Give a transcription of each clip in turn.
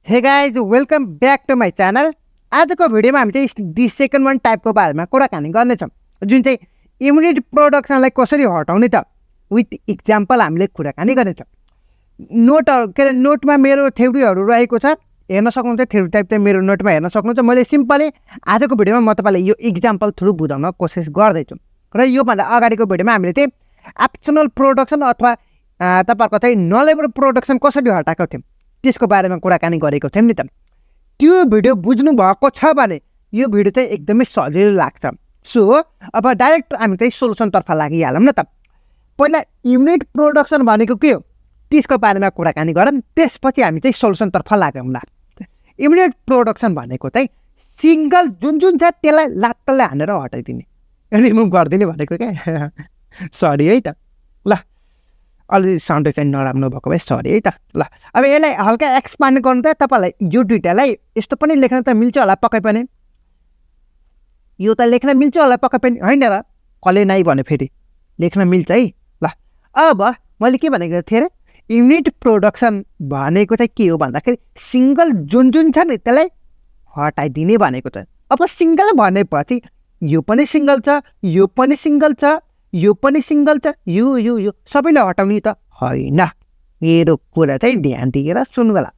हे guys welcome back to my channel. आजको भिडियोमा हामी चाहिँ दि सेकेन्ड वान टाइपको बारेमा कुराकानी गर्नेछौँ, जुन चाहिँ इम्युनिटी प्रोडक्सनलाई कसरी हटाउने त विथ इक्जाम्पल हामीले कुराकानी गर्नेछौँ। नोटमा मेरो थ्योरीहरू रहेको छ, हेर्न सक्नुहुन्छ। थ्योरी टाइप चाहिँ मेरो नोटमा हेर्न सक्नुहुन्छ। मैले सिम्पली आजको भिडियोमा म तपाईँलाई यो इक्जाम्पल थ्रु बुझाउन कोसिस गर्दैछु। र योभन्दा अगाडिको भिडियोमा हामीले चाहिँ एप्सनल प्रोडक्सन अथवा तपाईँहरूको चाहिँ नलेबल प्रोडक्सन कसरी हटाएको थियौँ त्यसको बारेमा कुराकानी गरेको थियौँ नि त। त्यो भिडियो बुझ्नु भएको छ भने यो भिडियो चाहिँ एकदमै सजिलो लाग्छ। सो अब डाइरेक्ट हामी चाहिँ सोल्युसनतर्फ लागिहालौँ न त। पहिला युनिट प्रोडक्सन भनेको के हो त्यसको बारेमा कुराकानी गरौँ, त्यसपछि हामी चाहिँ सोल्युसनतर्फ लागौँला। युनिट प्रोडक्सन भनेको चाहिँ सिङ्गल जुन छ त्यसलाई लात्तले हानेर हटाइदिने, रिमुभ गरिदिने भनेको क्या। सरी है त, ल अलि साउन्ड चाहिँ नराम्रो भएको भए सरी है त। ल अब यसलाई हल्का एक्सपान्ड गर्नु त तपाईँलाई यो दुइटालाई यस्तो पनि लेख्न त मिल्छ होला पक्कै पनि, यो त लेख्न मिल्छ होला पक्कै पनि, होइन र? कसले नै भन्यो फेरि लेख्न मिल्छ है। ल अब मैले के भनेको थिएँ अरे, युनिट प्रोडक्सन भनेको चाहिँ के हो भन्दाखेरि सिङ्गल जुन छ नि त्यसलाई हटाइदिने भनेको छ। अब सिङ्गल भनेपछि यो पनि सिङ्गल छ, यो पनि सिङ्गल छ, यो पनि सिङ्गल छ, यो सबैलाई हटाउने त होइन। मेरो कुरा चाहिँ ध्यान दिएर सुन्नु होला।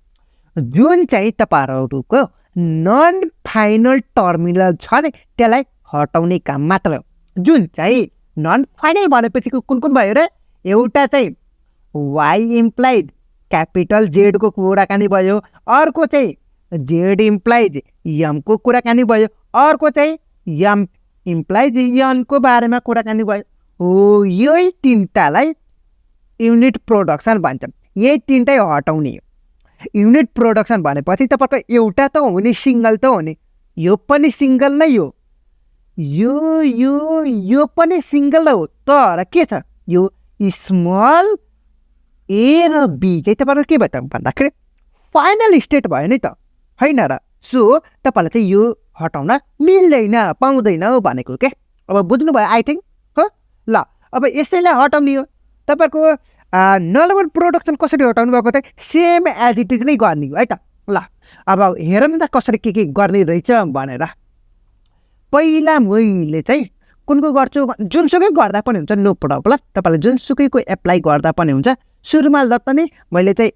जुन चाहिँ तपाईँहरूको नन फाइनल टर्मिनल छ नि त्यसलाई हटाउने काम मात्र हो। जुन चाहिँ नन फाइनल भनेपछि कुन भयो र? एउटा चाहिँ वाइ इम्प्लाइड क्यापिटल जेडको कुराकानी भयो, अर्को चाहिँ जेड इम्प्लाइज यमको कुराकानी भयो, अर्को चाहिँ यम इम्प्लाइज यनको बारेमा कुराकानी भयो। हो, यही तिनटालाई युनिट प्रोडक्सन भन्छ। यही तिनटै हटाउने हो। युनिट प्रोडक्सन भनेपछि तपाईँको एउटा त हो नि, सिङ्गल त हो नि, यो पनि सिङ्गल नै हो, यो पनि सिङ्गल हो। तर के छ, यो स्मल ए र बी चाहिँ तपाईँको के भयो भन्दाखेरि फाइनल स्टेट भयो नि त, होइन र? सो तपाईँलाई चाहिँ यो हटाउन मिल्दैन, पाउँदैन भनेको के। अब बुझ्नुभयो आई थिङ्क हो। ल अब यसैलाई हटाउने हो। तपाईँको नलेबल प्रोडक्सन कसरी हटाउनु भएको चाहिँ सेम एज इट इज नै गर्ने हो है त। ल अब हेरौँ न कसरी के गर्ने रहेछ भनेर। पहिला मैले चाहिँ कुनको गर्छु, जुनसुकै गर्दा पनि हुन्छ, नो प्रब्लम। तपाईँलाई जुनसुकैको एप्लाई गर्दा पनि हुन्छ। सुरुमा जता नि मैले चाहिँ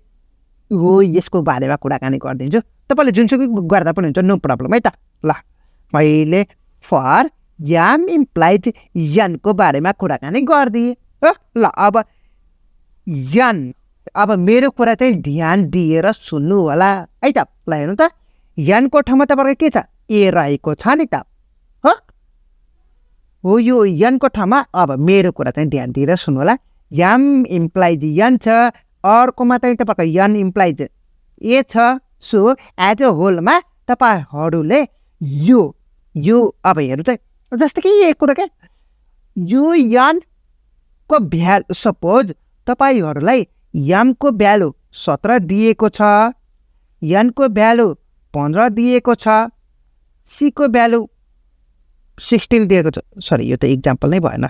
हो यसको बारेमा कुराकानी गरिदिन्छु, तपाईँले जुनसुकै गर्दा पनि हुन्छ, नो प्रब्लम है त। ल मैले फर याम इम्प्लाइड यनको बारेमा कुराकानी गरिदिएँ हो। ल अब यन, अब मेरो कुरा चाहिँ ध्यान दिएर सुन्नु होला है त। ल हेर्नु त, यनको ठाउँमा तपाईँको के छ, ए रहेको छ नि त हो। यो यनको ठाउँमा अब मेरो कुरा चाहिँ ध्यान दिएर सुन्नु होला। यम इम्प्लाइज यन छ, अर्कोमा चाहिँ तपाईँको यन इम्प्लाइज ए छ। सो एज अ होलमा तपाईँहरूले यो अब हेर्नु चाहिँ जस्तो कि एक कुरा क्या, यो यनको भ्यालु, सपोज तपाईँहरूलाई यमको भ्यालु 17 दिएको छ, यनको भ्यालु 15 दिएको छ, सीको भ्यालु 16 दिएको छ। सरी यो त इक्जाम्पल नै भएन।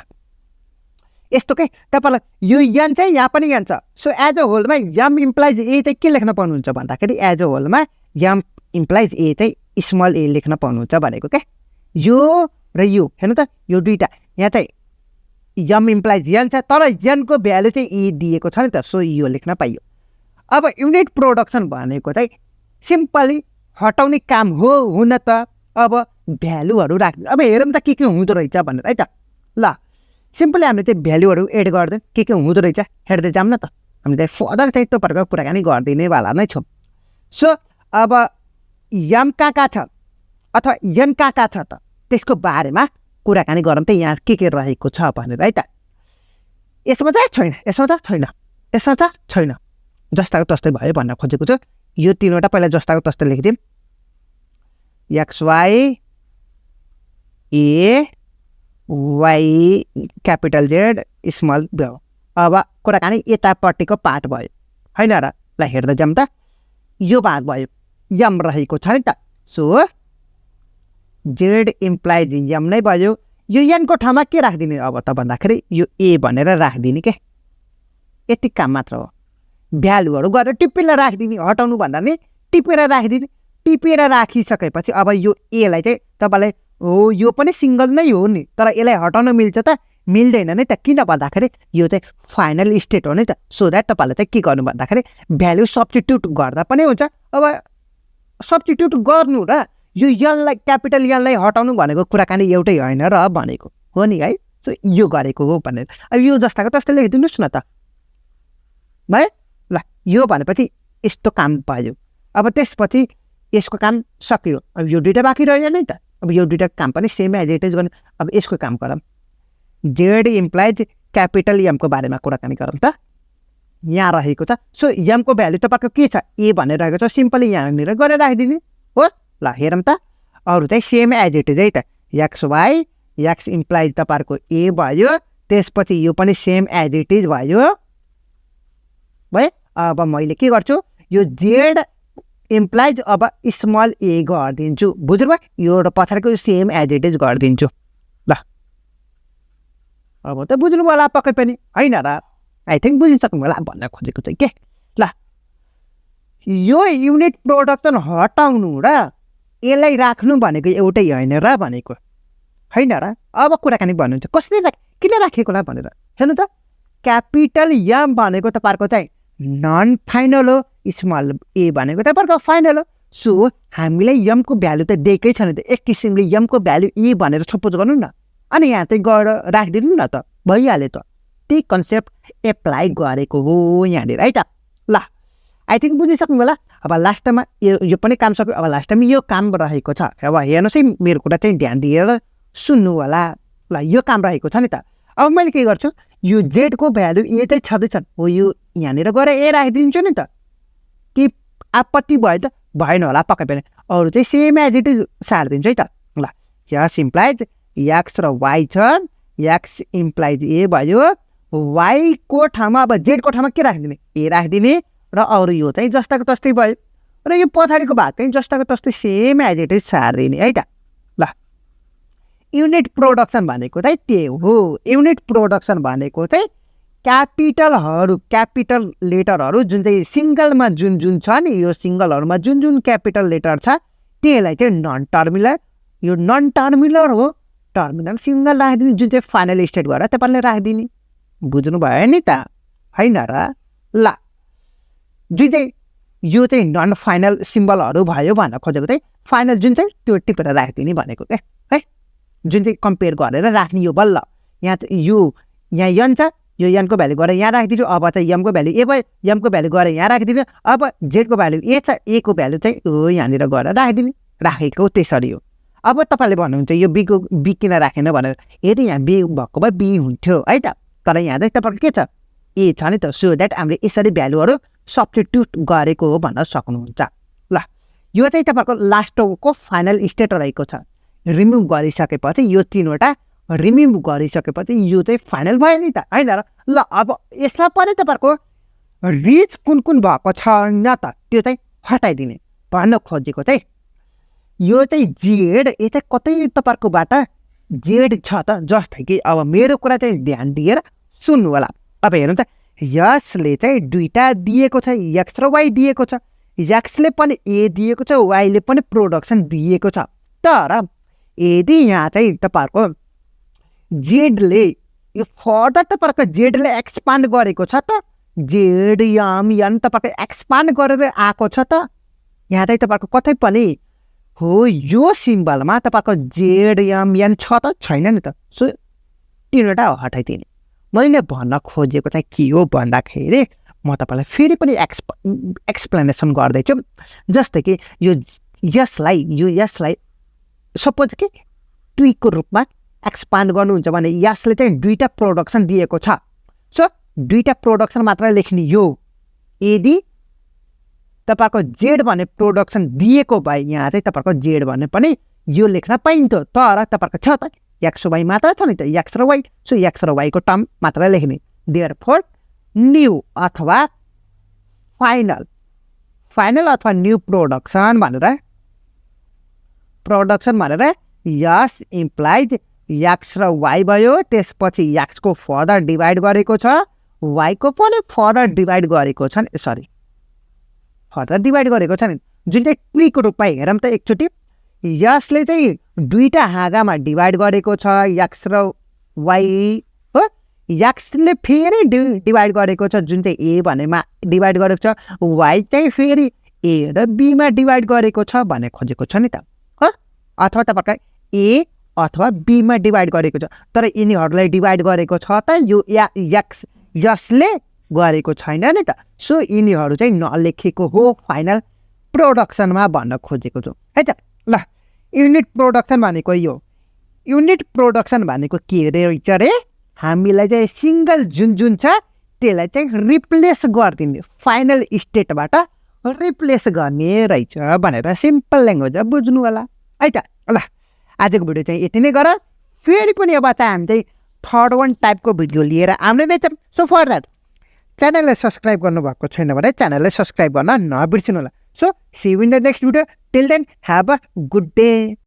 यस्तो के तपाईँलाई यो यन चाहिँ यहाँ पनि यन छ। सो एज अ होलमा यम इम्प्लाइज ए चाहिँ के लेख्न पाउनुहुन्छ भन्दाखेरि एज अ होलमा यम इम्प्लाइज ए चाहिँ स्मल ए लेख्न पाउनुहुन्छ भनेको क्या। यो र यो हेर्नु त, यो दुईवटा यहाँ चाहिँ यम इम्प्लाइज यन छ, तर यनको भ्यालु चाहिँ ए दिएको छ नि त। सो यो लेख्न पाइयो। अब युनिट प्रोडक्सन भनेको चाहिँ सिम्पली हटाउने काम हो, हुन त। अब भ्यालुहरू राख्नु, अब हेरौँ त के हुँदो रहेछ भनेर है त। ल सिम्पली हामीले चाहिँ भ्यालुहरू एड गर्दै के हुँदो रहेछ हेर्दै जाऊँ न त। हामी चाहिँ फर्दर चाहिँ तपाईँहरूको कुराकानी गरिदिनेवाला नै छौँ। सो अब यम कहाँ छ अथवा यन कहाँ छ त त्यसको बारेमा कुराकानी गरौँ त, यहाँ के रहेको छ भनेर है त। यसमा चाहिँ छैन, यसमा चाहिँ छैन, यसमा चाहिँ छैन, जस्ताको तस्तै भयो भन्न खोजेको छु। यो तिनवटा पहिला जस्ताको तस्तै लेखिदिउँ, X Y A Y capital Z small भयो। अब कुराकानी यतापट्टिको पार्ट भयो, होइन र? ल हेर्दै जाऊँ त, यो भाग भयो, यम रहेको छ नि त। सो जेड इम्प्लाइज यम नै भयो। यो यनको ठाउँमा के राखिदिने अब त भन्दाखेरि यो ए भनेर राखिदिने के, यति काम मात्र हो। भ्यालुहरू गरेर टिप्पीलाई राखिदिने, हटाउनु भन्दा नि टिपेर राखिदिने। टिपेर राखिसकेपछि अब यो एलाई चाहिँ तपाईँलाई हो यो पनि सिङ्गल नै हो नि, तर यसलाई हटाउन मिल्छ त मिल्दैन नै त, किन भन्दाखेरि यो चाहिँ फाइनल स्टेट हो नि त। सो द्याट तपाईँले चाहिँ के गर्नु भन्दाखेरि भ्याल्यु सब्स्टिट्युट गर्दा पनि हुन्छ। अब सब्स्टिट्युट गर्नु र यो यनलाई क्यापिटल यनलाई हटाउनु भनेको कुराकानी एउटै होइन र भनेको हो नि है। सो यो गरेको हो भनेर अब यो जस्ताको तस्तै लेखिदिनुहोस् न त भयो ल। यो भनेपछि यस्तो काम भयो। अब त्यसपछि यसको काम सकियो। अब यो दुइटा बाँकी रह्यो नि त। अब यो दुइटा काम पनि सेम एज इट इज गर्ने। अब यसको काम गरौँ। जेड इम्प्लाइज क्यापिटल एमको बारेमा कुराकानी गरौँ त। यहाँ रहेको छ। सो एमको भ्याल्यु तपाईँको के छ ए भनेर रहेको छ, सिम्पली यहाँनिर गरेर राखिदिने हो। ल हेरौँ त, अरू चाहिँ सेम एज इट इज है त। एक्स वाइ एक्स इम्प्लाइज तपाईँहरूको ए भयो, त्यसपछि यो पनि सेम एज इट इज भयो। अब मैले के गर्छु, यो जेड इम्प्लाइज अब स्मल ए गरिदिन्छु। बुझ्नुभयो? यो र पछाडिको सेम एज इट इज गरिदिन्छु। ल अब त बुझ्नु होला पक्कै पनि होइन र? आई थिङ्क बुझिसक्नु होला भन्न खोजेको चाहिँ के। ल यो युनिट प्रोडक्सन हटाउनु र यसलाई राख्नु भनेको एउटै होइन र भनेको होइन र? अब कुराकानी भन्नुहुन्छ कसरी किन राखेको होला भनेर हेर्नु त। क्यापिटल एम भनेको तपाईँहरूको चाहिँ नन फाइनल हो, स्मल ए भनेको तपाईँहरूको फाइनल हो। सो हामीलाई एमको भ्यालु त दिएकै छैन त। एक किसिमले एमको भ्यालु ए भनेर सपोज गर्नु न, अनि यहाँ चाहिँ गएर राखिदिनु न त, भइहाल्यो त। त्यही कन्सेप्ट एप्लाई गरेको हो यहाँनिर है त। ल आई थिङ्क बुझिसक्नु होला। अब लास्टमा यो पनि काम सक्यो। अब लास्टमा यो काम रहेको छ। अब हेर्नुहोस् है, मेरो कुरा चाहिँ ध्यान दिएर सुन्नु होला। ल यो काम रहेको छ नि त। अब मैले के गर्छु, यो जेडको भ्यालु ए चाहिँ छँदैछ हो, यो यहाँनिर गएर ए राखिदिन्छु नि त। कि आपत्ति भयो त? भएन होला पक्कै पनि। अरू चाहिँ सेम एज इट इज सारिदिन्छु है त। ल यस इम्प्लाइज एक्स र वाइ छ, एक्स इम्प्लाइज ए भयो, वाइको ठाउँमा अब जेडको ठाउँमा के राखिदिने, ए राखिदिने, र अरू यो चाहिँ जस्ताको तस्तै भयो, र यो पछाडिको भाग चाहिँ जस्ताको तस्तै सेम एज इट इज सारिदिने है त। ल युनिट प्रोडक्सन भनेको चाहिँ त्यो हो। युनिट प्रोडक्सन भनेको चाहिँ क्यापिटलहरू, क्यापिटल लेटरहरू जुन चाहिँ सिङ्गलमा जुन जुन छ नि, यो सिङ्गलहरूमा जुन जुन क्यापिटल लेटर छ त्यसलाई चाहिँ नन टर्मिनल, यो नन टर्मिनल हो। टर्मिनल सिङ्गल राखिदिने, जुन चाहिँ फाइनल स्टेट गरेर तपाईँले राखिदिने। बुझ्नु भयो नि त होइन र? ल जुन चाहिँ यो चाहिँ नन फाइनल सिम्बलहरू भयो भन्न खोजेको चाहिँ फाइनल जुन चाहिँ त्यो टिपेर राखिदिने भनेको क्या है। जुन चाहिँ कम्पेयर गरेर राख्ने यो बल्ल यहाँ यो यहाँ यन छ, यो यनको भ्यालु गरेर यहाँ राखिदिन्छु। अब चाहिँ यमको भ्यालु ए भयो, यमको भ्यालु गरेर यहाँ राखिदिनु। अब जेडको भ्यालु ए छ, ए को भ्यालु चाहिँ हो यहाँनिर गरेर राखिदिने। राखेको त्यसरी हो। अब तपाईँले भन्नुहुन्छ यो बीको बी किन राखेन भनेर, यदि यहाँ बी भएको भए बी हुन्थ्यो है त। तर यहाँ चाहिँ तपाईँको के छ, ए छ नि त। सो द्याट हामीले यसरी भ्यालुहरू सब्स्टिट्युट गरेको हो भन्न सक्नुहुन्छ। ल यो चाहिँ तपाईँको लास्टको फाइनल स्टेट रहेको छ। रिमुभ गरिसकेपछि यो तिनवटा रिमुभ गरिसकेपछि यो चाहिँ फाइनल भयो नि त होइन र? ल अब यसमा पनि तपाईँहरूको रिच कुन कुन भएको छैन त त्यो चाहिँ हटाइदिने भन्न खोजेको चाहिँ यो चाहिँ जेड, यो चाहिँ कतै तपाईँहरूकोबाट जेड छ त। जस्तै कि अब मेरो कुरा चाहिँ ध्यान दिएर सुन्नु होला। अब हेर्नु त, यसले चाहिँ दुईटा दिएको छ, एक्स र वाइ दिएको छ। एक्सले पनि ए दिएको छ, वाइले पनि प्रोडक्सन दिएको छ। तर यदि यहाँ चाहिँ तपाईँहरूको जेडले यो फर्दर तपाईँहरूको जेडले एक्सपान्ड गरेको छ त, जेड एम एन तपाईँको एक्सपान्ड गरेर आएको छ त, यहाँ चाहिँ तपाईँहरूको कतै पनि हो यो सिम्बलमा तपाईँहरूको जेड एम एन छ त छैन नि त। सो तिनवटा हटाइदिने। मैले भन्न खोजेको चाहिँ के हो भन्दाखेरि म तपाईँलाई फेरि पनि एक्सप्लेनेसन गर्दैछु। जस्तै कि यो यसलाई सपोज कि ट्वीको रूपमा एक्सपान्ड गर्नुहुन्छ भने यसले चाहिँ दुईटा प्रोडक्सन दिएको छ। सो दुईटा प्रोडक्सन मात्र लेख्ने यो। यदि तपाईँहरूको जेड भन्ने प्रोडक्सन दिएको भए यहाँ चाहिँ तपाईँहरूको जेड भन्ने पनि यो लेख्न पाइन्थ्यो। तर तपाईँहरूको छ त एक्स वाइ मात्र छ नि त, एक्स र वाइ। सो एक्स र वाइको टर्म मात्र लेख्ने। देयरफोर न्यू अथवा फाइनल अथवा न्यू प्रोडक्सन भनेर यस इम्प्लाइज एक्स र वाइ भयो। त्यसपछि एक्सको फर्दर डिभाइड गरेको छ, वाइको पनि फर्दर डिभाइड गरेको छ नि, फर्दर डिभाइड गरेको छ नि। जुन चाहिँ ट्रीको रूपमा हेरौँ त एकचोटि यसले चाहिँ दुईटा हाँगामा डिभाइड गरेको छ एक्स र वाई हो एक्सले फेरि डिभाइड गरेको छ जुन चाहिँ ए भनेमा डिभाइड गरेको छ वाई चाहिँ फेरि ए र बीमा डिभाइड गरेको छ भने खोजेको छ नि त हो अथवा तपाईँलाई ए अथवा बीमा डिभाइड गरेको छ तर यिनीहरूलाई डिभाइड गरेको छ त यो एक्स यसले गरेको छैन नि त सो यिनीहरू चाहिँ नलेखेको हो फाइनल प्रोडक्सनमा भन्न खोजेको छु है त ल युनिट प्रोडक्सन भनेको यो युनिट प्रोडक्सन भनेको के रहेछ रे हामीलाई चाहिँ सिङ्गल जुन छ त्यसलाई चाहिँ रिप्लेस गरिदिने फाइनल स्टेटबाट रिप्लेस गर्ने रहेछ भनेर सिम्पल ल्याङ्ग्वेज बुझ्नु होला है त ल आजको भिडियो चाहिँ यति नै गर फेरि पनि अब चाहिँ हामी चाहिँ थर्ड वान टाइपको भिडियो लिएर आउने नै छौँ सो फर द्याट च्यानललाई सब्सक्राइब गर्नुभएको छैन भने च्यानललाई सब्सक्राइब गर्न नबिर्सिनु होला so see you in the next video till then have a good day